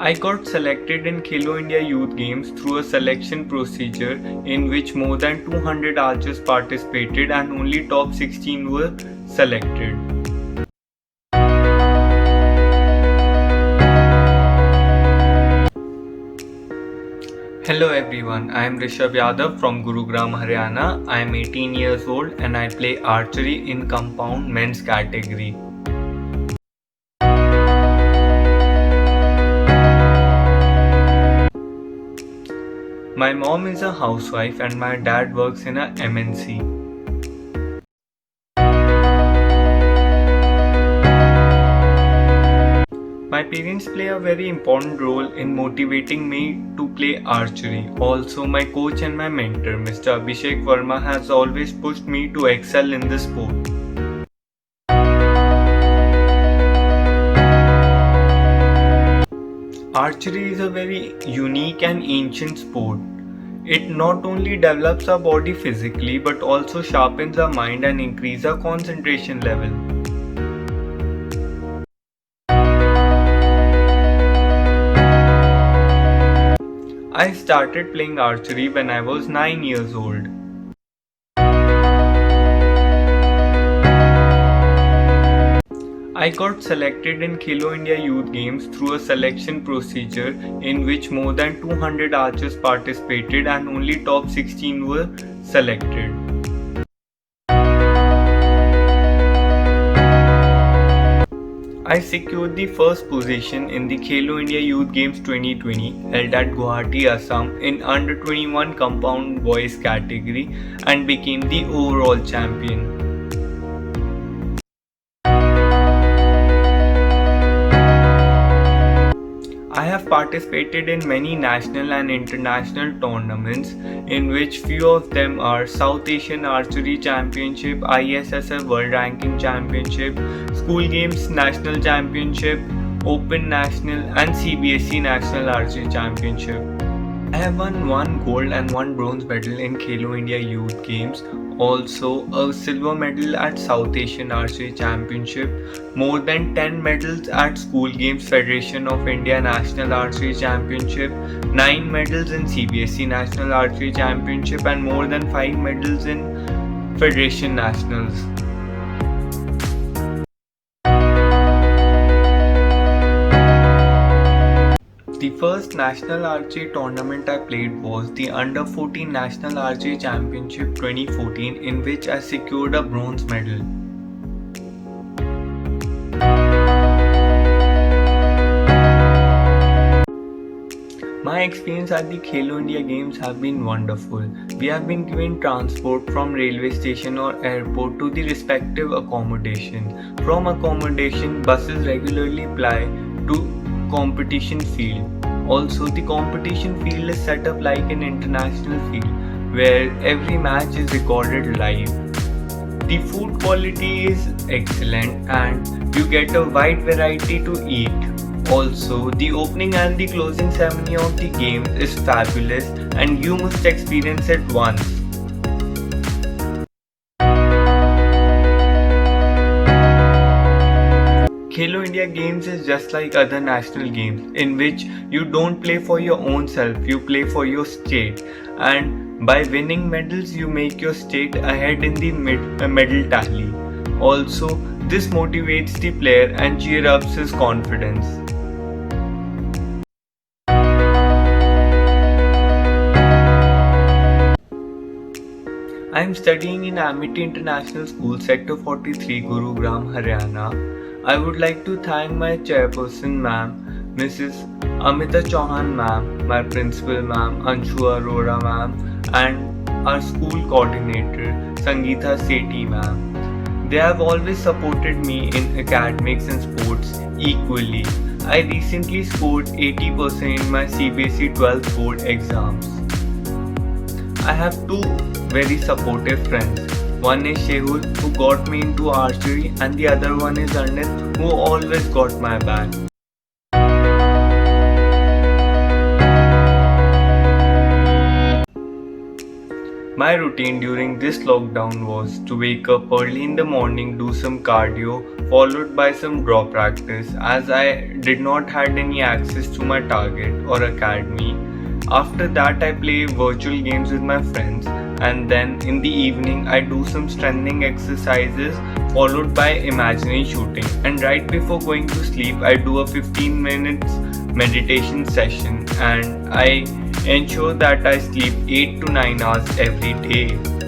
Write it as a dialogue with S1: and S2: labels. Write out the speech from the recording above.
S1: I got selected in Khelo India Youth Games through a selection procedure in which more than 200 archers participated and only top 16 were selected. Hello everyone, I am Rishabh Yadav from Gurugram, Haryana. I am 18 years old and I play archery in compound men's category. My mom is a housewife and my dad works in a MNC. My parents play a very important role in motivating me to play archery. Also, my coach and my mentor, Mr. Abhishek Verma, has always pushed me to excel in the sport. Archery is a very unique and ancient sport. It not only develops our body physically but also sharpens our mind and increases our concentration level. I started playing archery when I was 9 years old. I got selected in Khelo India Youth Games through a selection procedure in which more than 200 archers participated and only top 16 were selected. I secured the first position in the Khelo India Youth Games 2020 held at Guwahati, Assam in under 21 compound boys category and became the overall champion. I have participated in many national and international tournaments in which few of them are South Asian Archery Championship, ISSF World Ranking Championship, School Games National Championship, Open National and CBSE National Archery Championship. I have won 1 gold and 1 bronze medal in Khelo India Youth Games, also a silver medal at South Asian Archery Championship, more than 10 medals at School Games Federation of India National Archery Championship, 9 medals in CBSE National Archery Championship and more than 5 medals in Federation Nationals. The first national archery tournament I played was the Under 14 National Archery Championship 2014 in which I secured a bronze medal. My experience at the Khelo India Games have been wonderful. We have been given transport from railway station or airport to the respective accommodation. From accommodation, buses regularly ply to competition field. Also, the competition field is set up like an international field where every match is recorded live. The food quality is excellent and you get a wide variety to eat. Also, the opening and the closing ceremony of the games is fabulous and you must experience it once. Khelo India Games is just like other national games in which you don't play for your own self, you play for your state, and by winning medals you make your state ahead in the medal tally. Also, this motivates the player and cheer up his confidence. I am studying in Amity International School, Sector 43, Gurugram, Haryana. I would like to thank my chairperson ma'am, Mrs. Amita Chauhan ma'am, my principal ma'am, Anshu Arora ma'am, and our school coordinator, Sangeeta Sethi ma'am. They have always supported me in academics and sports equally. I recently scored 80% in my CBSE 12th board exams. I have 2 very supportive friends. One is Shehul, who got me into archery, and the other one is Arnit, who always got my back. My routine during this lockdown was to wake up early in the morning, do some cardio, followed by some draw practice as I did not had any access to my target or academy. After that I play virtual games with my friends, and then in the evening I do some strengthening exercises followed by imaginary shooting, and right before going to sleep I do a 15 minutes meditation session, and I ensure that I sleep 8 to 9 hours every day.